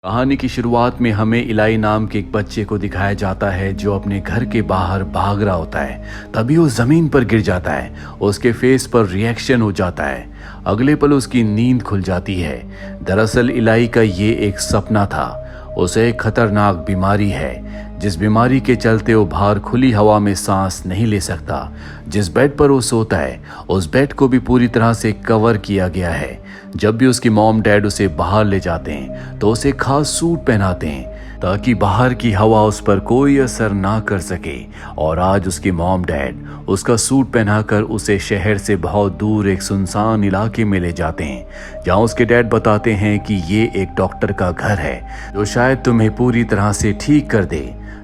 कहानी की शुरुआत में हमें इलाई नाम के एक बच्चे को दिखाया जाता है जो अपने घर के बाहर भाग रहा होता है। तभी वो जमीन पर गिर जाता है। उसके फेस पर रिएक्शन हो जाता है। अगले पल उसकी नींद खुल जाती है। दरअसल इलाई का ये एक सपना था। उसे एक खतरनाक बीमारी है जिस बीमारी के चलते वो बाहर खुली हवा में सांस नहीं ले सकता। जिस बेड पर वो सोता है उस बेड को भी पूरी तरह से कवर किया गया है। जब भी उसकी मॉम डैड उसे बाहर ले जाते हैं तो उसे खास सूट पहनाते हैं ताकि बाहर की हवा उस पर कोई असर ना कर सके। और आज उसकी मॉम डैड उसका सूट पहनाकर उसे शहर से बहुत दूर एक सुनसान इलाके में ले जाते हैं जहां उसके डैड बताते हैं कि ये एक डॉक्टर का घर है जो शायद तुम्हें पूरी तरह से ठीक कर दे।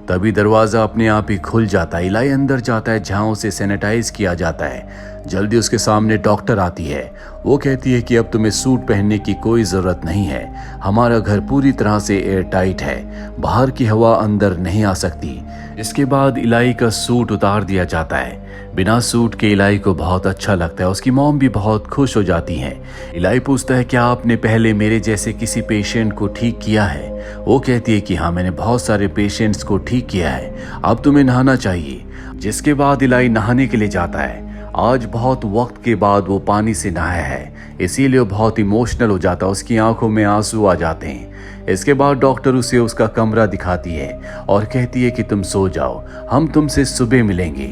तभी दरवाज़ा अपने आप ही खुल जाता है। इलाई अंदर जाता है जहां उसे सैनिटाइज किया जाता है। जल्दी उसके सामने डॉक्टर आती है। वो कहती है कि अब तुम्हें सूट पहनने की कोई ज़रूरत नहीं है। हमारा घर पूरी तरह से एयर टाइट है। बाहर की हवा अंदर नहीं आ सकती। इसके बाद इलाई का सूट उतार दिया जाता है। बिना सूट के इलाई को बहुत अच्छा लगता है। उसकी मॉम भी बहुत खुश हो जाती है। इलाई पूछता है क्या आपने पहले मेरे जैसे किसी पेशेंट को ठीक किया है। वो कहती है कि हाँ, मैंने बहुत सारे पेशेंट्स को ठीक किया है। अब तुम्हें नहाना चाहिए। जिसके बाद इलाई नहाने के लिए जाता है। आज बहुत वक्त के बाद वो पानी से नहाया है, इसीलिए वो बहुत इमोशनल हो जाता है। उसकी आंखों में आंसू आ जाते हैं। इसके बाद डॉक्टर उसे उसका कमरा दिखाती है और कहती है कि तुम सो जाओ, हम तुमसे सुबह मिलेंगे।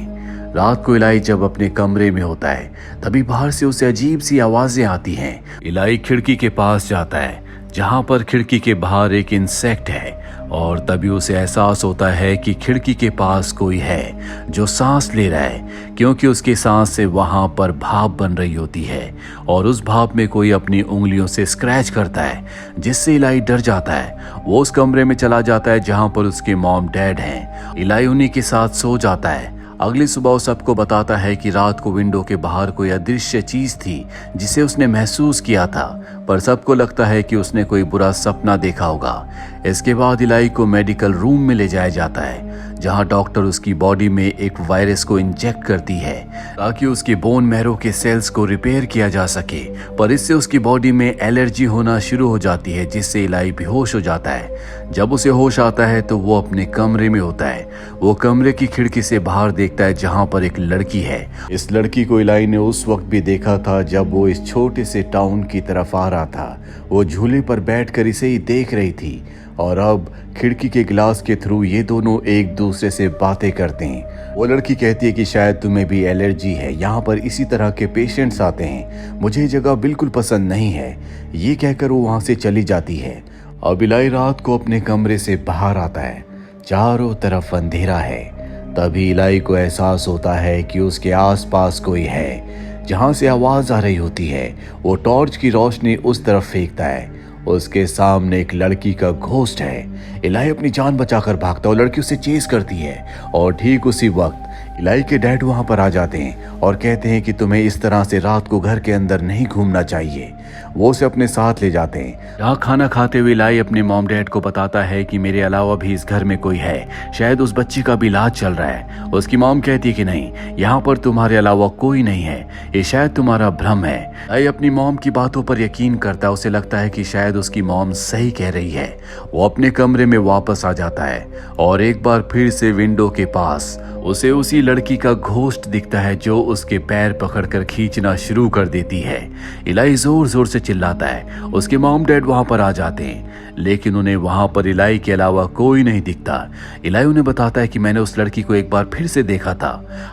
रात को इलाई जब अपने कमरे में होता है तभी बाहर से उसे अजीब सी आवाजें आती हैं। इलाई खिड़की के पास जाता है जहां पर खिड़की के बाहर एक इंसेक्ट है और तभी उसे एहसास होता है कि खिड़की के पास कोई है जो सांस ले रहा है, क्योंकि उसकी सांस से वहां पर भाप बन रही होती है और उस भाप में कोई अपनी उंगलियों से स्क्रैच करता है, जिससे इलाई डर जाता है। वो उस कमरे में चला जाता है जहां पर उसके मॉम डैड हैं। इलाई उन्हीं के साथ सो जाता है। अगली सुबह वो सबको बताता है कि रात को विंडो के बाहर कोई अदृश्य चीज थी जिसे उसने महसूस किया था, पर सबको लगता है कि उसने कोई बुरा सपना देखा होगा। इसके बाद इलाई को मेडिकल रूम में ले जाया जाता है जहां डॉक्टर उसकी बॉडी में एक वायरस को इंजेक्ट करती है ताकि उसके बोन मैरो के सेल्स को रिपेयर किया जा सके, पर इससे उसकी बॉडी में एलर्जी होना शुरू हो जाती है जिससे इलाई बेहोश हो जाता है। जब उसे होश आता है तो वो अपने कमरे में होता है। वो कमरे की खिड़की से बाहर देखता है जहां पर एक लड़की है। इस लड़की को इलाई ने उस वक्त भी देखा था जब वो इस छोटे से टाउन की तरफ आ रहा था। वो झूले पर बैठकर इसे ही देख रही थी और अब खिड़की के गिलास के थ्रू ये दोनों एक दूसरे से बातें करते हैं। वो लड़की कहती है कि शायद तुम्हें भी एलर्जी है, यहाँ पर इसी तरह के पेशेंट्स आते हैं, मुझे ये जगह बिल्कुल पसंद नहीं है। ये कहकर वो वहाँ से चली जाती है। अब इलाई रात को अपने कमरे से बाहर आता है। चारों तरफ अंधेरा है। तभी इलाई को एहसास होता है कि उसके आसपास कोई है। जहाँ से आवाज़ आ रही होती है वो टॉर्च की रोशनी उस तरफ फेंकता है। उसके सामने एक लड़की का घोस्ट है। इलाई अपनी जान बचाकर भागता है और लड़की उसे चेस करती है और ठीक उसी वक्त इलाई के डैड वहां पर आ जाते हैं और कहते हैं कि तुम्हें इस तरह से रात को घर के अंदर नहीं घूमना चाहिए। वो उसे अपने साथ ले जाते हैं। जहाँ खाना खाते हुए इलाई अपने मॉम डैड को बताता है कि मेरे अलावा भी इस घर में कोई है, शायद उस बच्ची का भी इलाज चल रहा है। उसकी मॉम कहती है कि नहीं, यहाँ पर तुम्हारे अलावा कोई नहीं है, ये शायद तुम्हारा भ्रम है। इलाई अपनी मॉम की बातों पर यकीन करता है। उसे लगता है कि शायद उसकी मॉम सही कह रही है। वो अपने कमरे में वापस आ जाता है और एक बार फिर से विंडो के पास उसे उसी लड़की का घोस्ट दिखता है जो उसके पैर पकड़कर खींचना शुरू कर देती है। इलाई जोर जोर से चिल्लाता है। उसके मॉम डैड वहां पर आ जाते हैं लेकिन उन्हें वहां पर इलाई के अलावा कोई नहीं दिखता। इलाई उन्हें बताता है कि मैंने उस लड़की को एक बार फिर से देखा था।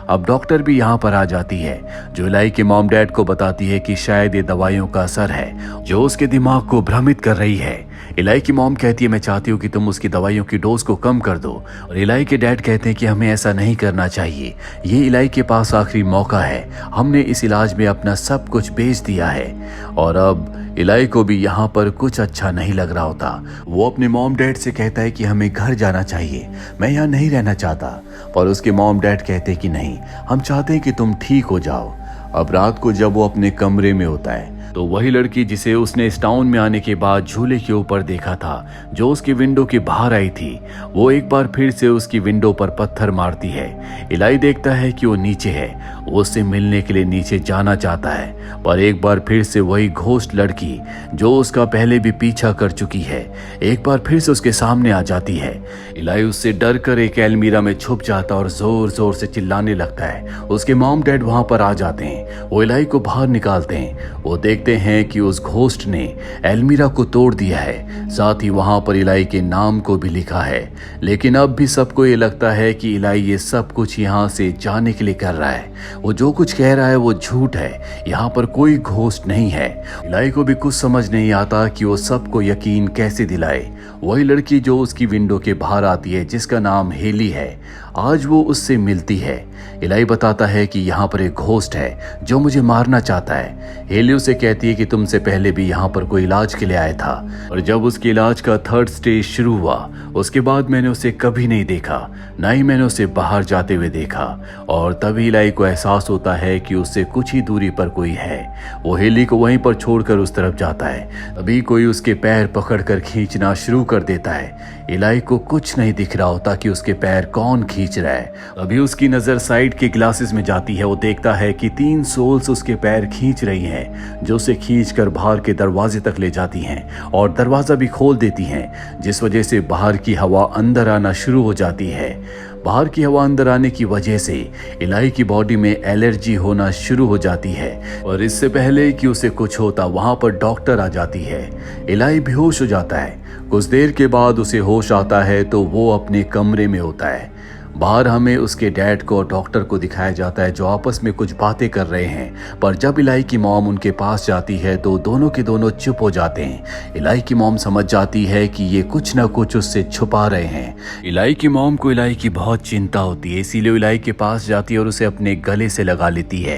अब डॉक्टर भी यहाँ पर आ जाती है जो इलाई के मॉम डैड को बताती है कि शायद ये दवाइयों का असर है जो उसके दिमाग को भ्रमित कर रही है। इलाई की मॉम कहती है मैं चाहती हूँ कि तुम उसकी दवाइयों की डोज को कम कर दो, और इलाई के डैड कहते हैं कि हमें ऐसा नहीं करना चाहिए। ये इलाई के पास आखिरी मौका है। हमने इस इलाज में अपना सब कुछ बेच दिया है। और अब इलाई को भी यहाँ पर कुछ अच्छा नहीं लग रहा होता। वो अपने मॉम डैड से कहता है कि हमें घर जाना चाहिए, मैं यहाँ नहीं रहना चाहता। पर उसके मॉम डैड कहते हैं कि नहीं, हम चाहते हैं कि तुम ठीक हो जाओ। अब रात को जब वो अपने कमरे में होता है तो वही लड़की जिसे उसने इस टाउन में आने के बाद झूले के ऊपर देखा था, जो उसकी विंडो के बाहर आई थी, वो एक बार फिर से उसकी विंडो पर पत्थर मारती है। इलाई देखता है कि वो नीचे है। वो उससे मिलने के लिए नीचे जाना चाहता है, पर एक बार फिर से वही घोस्ट लड़की जो उसका पहले भी पीछा कर चुकी है, एक बार फिर से उसके सामने आ जाती है। इलाई उससे डर कर एक अलमीरा में छुप जाता और जोर जोर से चिल्लाने लगता है। उसके मॉम डैड वहां पर आ जाते हैं। वो इलाई को बाहर निकालते हैं। वो देखते हैं कि उस घोस्ट ने अलमीरा को तोड़ दिया है, साथ ही वहां पर इलाई के नाम को भी लिखा है। लेकिन अब भी सबको ये लगता है कि इलाई ये सब कुछ यहाँ से जाने के लिए कर रहा है। वो जो कुछ कह रहा है वो झूठ है, यहाँ पर कोई घोस्ट नहीं है। इलाई को भी कुछ समझ नहीं आता कि वो सबको यकीन कैसे दिलाए। वही लड़की जो उसकी विंडो के बाहर आती है, जिसका नाम हेली है, आज वो उससे मिलती है। इलाई बताता है कि यहाँ पर एक घोस्ट है जो मुझे मारना चाहता है। हेली उसे कहती है कि तुमसे पहले भी यहाँ पर कोई इलाज के लिए आया था, और जब उसके इलाज का 3rd स्टेज शुरू हुआ, उसके बाद मैंने उसे कभी नहीं देखा, ना ही मैंने उसे बाहर जाते हुए देखा। और तभी इलाई को एहसास होता है कि उससे कुछ ही दूरी पर कोई है। वो हेली को वहीं पर छोड़कर उस तरफ जाता है। तभी कोई उसके पैर पकड़कर खींचना शुरू कर देता है। इलाई को कुछ नहीं दिख रहा होता कि उसके पैर कौन खींच रहा है। अभी उसकी नजर साइड के ग्लासेस में जाती है। वो देखता है कि 3 सोल्स उसके पैर खींच रही हैं, जो उसे खींचकर बाहर के दरवाजे तक ले जाती हैं और दरवाजा भी खोल देती हैं, जिस वजह से बाहर की हवा अंदर आना शुरू हो जाती है। बाहर की हवा अंदर आने की वजह से इलाई की बॉडी में एलर्जी होना शुरू हो जाती है, और इससे पहले कि उसे कुछ होता वहां पर डॉक्टर आ जाती है। इलाई बेहोश हो जाता है। कुछ देर के बाद उसे होश आता है तो वो अपने कमरे में होता है। बाहर हमें उसके डैड को और डॉक्टर को दिखाया जाता है, जो आपस में कुछ बातें कर रहे हैं। पर जब इलाई की मॉम उनके पास जाती है तो दोनों के दोनों चुप हो जाते हैं। इलाई की मॉम समझ जाती है कि ये कुछ न कुछ उससे छुपा रहे हैं। इलाई की मॉम को इलाई की बहुत चिंता होती है, इसीलिए इलाई के पास जाती है और उसे अपने गले से लगा लेती है।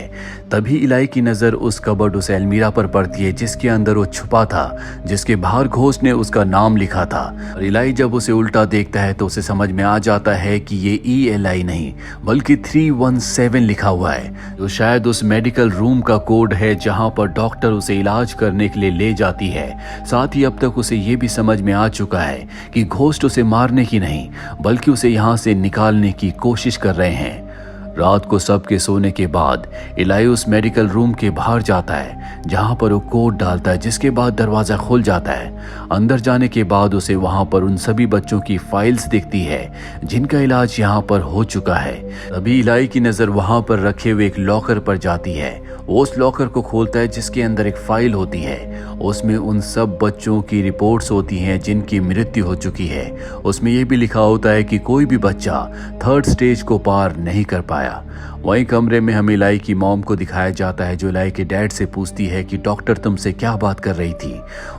तभी इलाई की नज़र उस कबर्ड, उस अलमीरा पर पड़ती है जिसके अंदर वो छुपा था, जिसके बाहर घोस्ट ने उसका नाम लिखा था। और इलाई जब उसे उल्टा देखता है तो उसे समझ में आ जाता है कि ये ELI नहीं बल्कि 317 लिखा हुआ है, जो शायद उस मेडिकल रूम का कोड है जहां पर डॉक्टर उसे इलाज करने के लिए ले जाती है। साथ ही अब तक उसे ये भी समझ में आ चुका है कि घोस्ट उसे मारने की नहीं बल्कि उसे यहाँ से निकालने की कोशिश कर रहे हैं। रात को सबके सोने के बाद इलाई उस मेडिकल रूम के बाहर जाता है जहां पर वो कोड डालता है, जिसके बाद दरवाजा खुल जाता है। अंदर जाने के बाद उसे वहां पर उन सभी बच्चों की फाइल्स दिखती है जिनका इलाज यहां पर हो चुका है। तभी इलाई की नजर वहां पर रखे हुए एक लॉकर पर जाती है। वो उस लॉकर को खोलता है जिसके अंदर एक फाइल होती है। उसमें उन सब बच्चों की रिपोर्ट्स होती हैं जिनकी मृत्यु हो चुकी है। उसमें यह भी लिखा होता है कि कोई भी बच्चा 3rd स्टेज को पार नहीं कर पाया। वहीं कमरे में हमें इलाई की मॉम को दिखाया जाता है, जो इलाई के डैड से पूछती है कि डॉक्टर तुमसे क्या बात कर रही थी।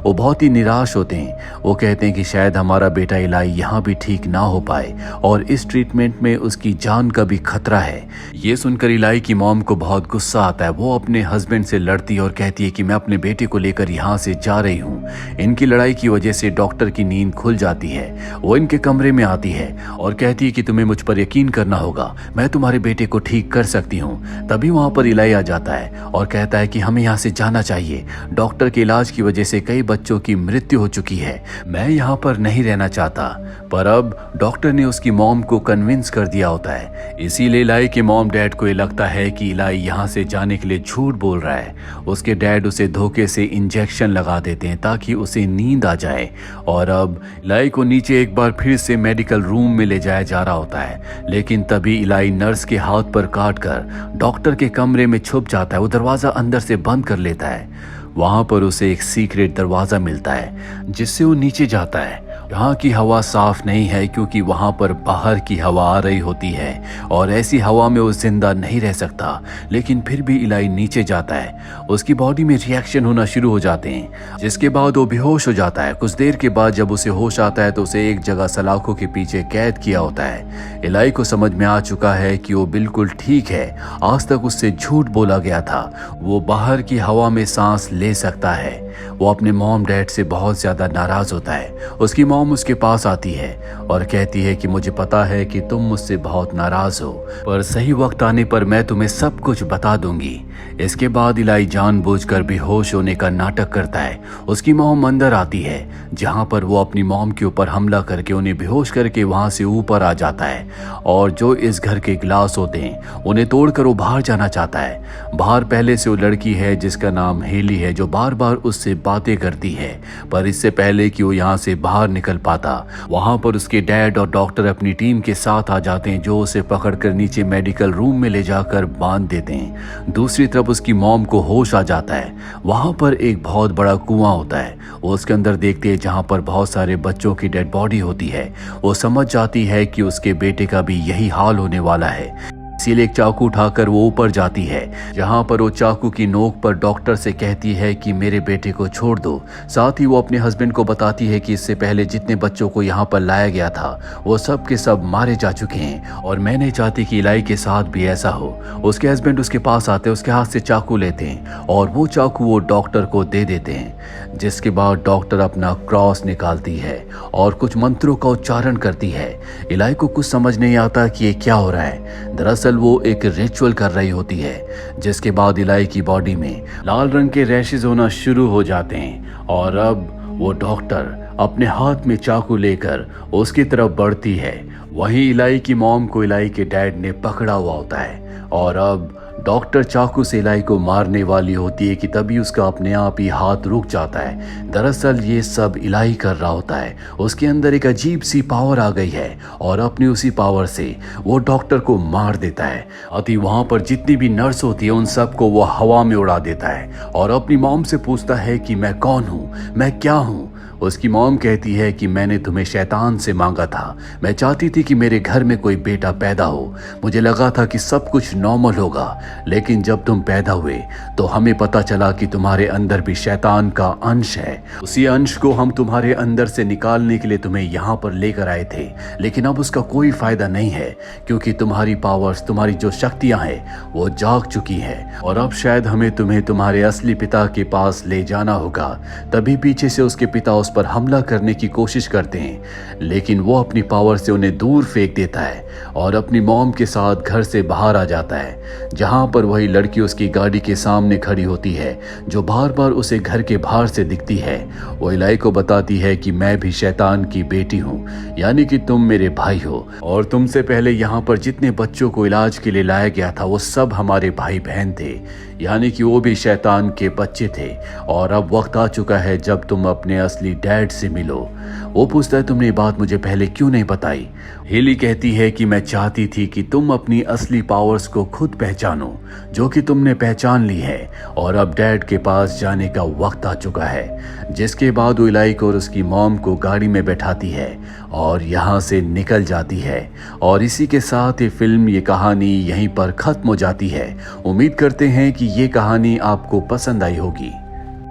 वो बहुत ही निराश होते हैं। वो कहते हैं कि शायद हमारा बेटा इलाई यहाँ भी ठीक ना हो पाए और इस ट्रीटमेंट में उसकी जान का भी खतरा है। ये सुनकर इलाई की मॉम को बहुत गुस्सा आता है। वो अपने हस्बैंड से लड़ती है और कहती है कि मैं अपने बेटे को लेकर यहाँ से जा रही हूँ। इनकी लड़ाई की वजह से डॉक्टर की नींद खुल जाती है। वो इनके कमरे में आती है और कहती है कि तुम्हें मुझ पर यकीन करना होगा, मैं तुम्हारे बेटे को ठीक कर सकती हूँ। तभी वहां पर इलाई आ जाता है और कहता है कि हमें यहाँ से जाना चाहिए। डॉक्टर के इलाज की वजह से कई बच्चों की मृत्यु हो चुकी है। मैं यहाँ पर नहीं रहना चाहता। पर अब डॉक्टर ने उसकी मॉम को कन्विंस कर दिया होता है। इसीलिए इलाई के मॉम डैड को ये लगता है कि इलाई यहाँ से जाने के लिए झूठ बोल रहा है। उसके डैड उसे धोखे से इंजेक्शन लगा देते हैं ताकि उसे नींद आ जाए। और अब इलाई को नीचे एक बार फिर से मेडिकल रूम में ले जाया जा रहा होता है। लेकिन तभी इलाई नर्स के हाथ पर काट कर डॉक्टर के कमरे में छुप जाता है। वो दरवाजा अंदर से बंद कर लेता है। वहां पर उसे एक सीक्रेट दरवाजा मिलता है जिससे वो नीचे जाता है। यहाँ की हवा साफ नहीं है क्योंकि वहां पर बाहर की हवा आ रही होती है और ऐसी हवा में वो जिंदा नहीं रह सकता। लेकिन फिर भी इलाई नीचे जाता है। उसकी बॉडी में रिएक्शन होना शुरू हो जाते हैं, जिसके बाद वो बेहोश हो जाता है। कुछ देर के बाद जब उसे होश आता है तो उसे एक जगह सलाखों के पीछे कैद किया होता है। इलाई को समझ में आ चुका है कि वो बिल्कुल ठीक है। आज तक उससे झूठ बोला गया था। वो बाहर की हवा में सांस ले सकता है। वो अपने मॉम डैड से बहुत ज़्यादा नाराज़ होता है। उसकी मॉम उसके पास आती है और कहती है कि मुझे पता है कि तुम मुझसे बहुत नाराज़ हो, पर सही वक्त आने पर मैं तुम्हें सब कुछ बता दूंगी। इसके बाद इलाई जानबूझकर बेहोश होने का नाटक करता है। उसकी मॉम अंदर आती है, जहाँ पर वो अपनी मॉम के ऊपर हमला करके उन्हें बेहोश करके वहाँ से ऊपर आ जाता है और जो इस घर के गिलास होते हैं उन्हें तोड़कर वो बाहर जाना चाहता है। बाहर पहले से वो लड़की है जिसका नाम हेली है, जो बार बार उससे बातें करती है, पर इससे पहले कि वो यहाँ से बाहर निकल पाता वहाँ पर उसके डैड और डॉक्टर अपनी टीम के साथ आ जाते हैं, जो उसे पकड़कर नीचे मेडिकल रूम में ले जाकर बांध देते हैं। दूसरी तरफ उसकी मॉम को होश आ जाता है। वहाँ पर एक बहुत बड़ा कुआं होता है। वो उसके अंदर देखती है जहाँ पर बहुत सारे बच्चों की डेड बॉडी होती है। वो समझ जाती है कि उसके बेटे का भी यही हाल होने वाला है, इसीलिए एक चाकू उठाकर वो ऊपर जाती है, जहां पर वो चाकू की नोक पर डॉक्टर से कहती है कि मेरे बेटे को छोड़ दो। साथ ही वो अपने हस्बैंड को बताती है कि इससे पहले जितने बच्चों को यहाँ पर लाया गया था वो सब के सब मारे जा चुके हैं और मैं नहीं चाहती कि इलाई के साथ भी ऐसा हो। उसके हस्बैंड उसके पास आते हैं, उसके हाथ से चाकू लेते हैं और वो चाकू वो डॉक्टर को दे देते हैं, जिसके बाद डॉक्टर अपना क्रॉस निकालती है और कुछ मंत्रों का उच्चारण करती है। इलाई को कुछ समझ नहीं आता कि ये क्या हो रहा है। दरअसल वो एक रिचुअल कर रही होती है, जिसके बाद इलाई की बॉडी में लाल रंग के रैशेज होना शुरू हो जाते हैं और अब वो डॉक्टर अपने हाथ में चाकू लेकर उसकी तरफ बढ़ती है। वहीं इलाई की मॉम को इलाई के डैड ने पकड़ा हुआ होता है और अब डॉक्टर चाकू से इलाई को मारने वाली होती है कि तभी उसका अपने आप ही हाथ रुक जाता है। दरअसल ये सब इलाई कर रहा होता है। उसके अंदर एक अजीब सी पावर आ गई है और अपनी उसी पावर से वो डॉक्टर को मार देता है। अति वहाँ पर जितनी भी नर्स होती है उन सबको वो हवा में उड़ा देता है और अपनी मॉम से पूछता है कि मैं कौन हूँ, मैं क्या हूँ। उसकी मॉम कहती है कि मैंने तुम्हें शैतान से मांगा था। मैं चाहती थी कि मेरे घर में कोई बेटा पैदा हो। मुझे लगा था कि सब कुछ नॉर्मल होगा, लेकिन जब तुम पैदा हुए तो हमें पता चला कि तुम्हारे अंदर भी शैतान का अंश है। उसी अंश को हम तुम्हारे अंदर से निकालने के लिए तुम्हें यहाँ पर लेकर आए थे, लेकिन अब उसका कोई फायदा नहीं है क्योंकि तुम्हारी पावर्स, तुम्हारी जो शक्तियाँ हैं वो जाग चुकी हैं और अब शायद हमें तुम्हें तुम्हारे असली पिता के पास ले जाना होगा। तभी पीछे से उसके पिता उस पर हमला करने की कोशिश करते हैं, लेकिन वो अपनी पावर से उन्हें दूर फेंक देता है और अपनी मॉम के साथ घर से बाहर आ जाता है, जहां पर वही लड़की उसकी गाड़ी के सामने खड़ी होती है, जो बार बार उसे घर के बाहर से दिखती है। वो इलाई को बताती है कि मैं भी शैतान की बेटी हूँ, यानी कि तुम मेरे भाई हो और तुमसे पहले यहाँ पर जितने बच्चों को इलाज के लिए लाया गया था वो सब हमारे भाई बहन थे, यानी कि वो भी शैतान के बच्चे थे और अब वक्त आ चुका है जब तुम अपने असली डैड से मिलो। वो पूछता है तुमने ये बात मुझे पहले क्यों नहीं बताई। हेली कहती है कि मैं चाहती थी कि तुम अपनी असली पावर्स को खुद पहचानो, जो कि तुमने पहचान ली है और अब डैड के पास जाने का वक्त आ चुका है। जिसके बाद वो इलाई को और उसकी मॉम को गाड़ी में बैठाती है और यहाँ से निकल जाती है और इसी के साथ ये फिल्म, ये कहानी यहीं पर खत्म हो जाती है। उम्मीद करते हैं कि ये कहानी आपको पसंद आई होगी।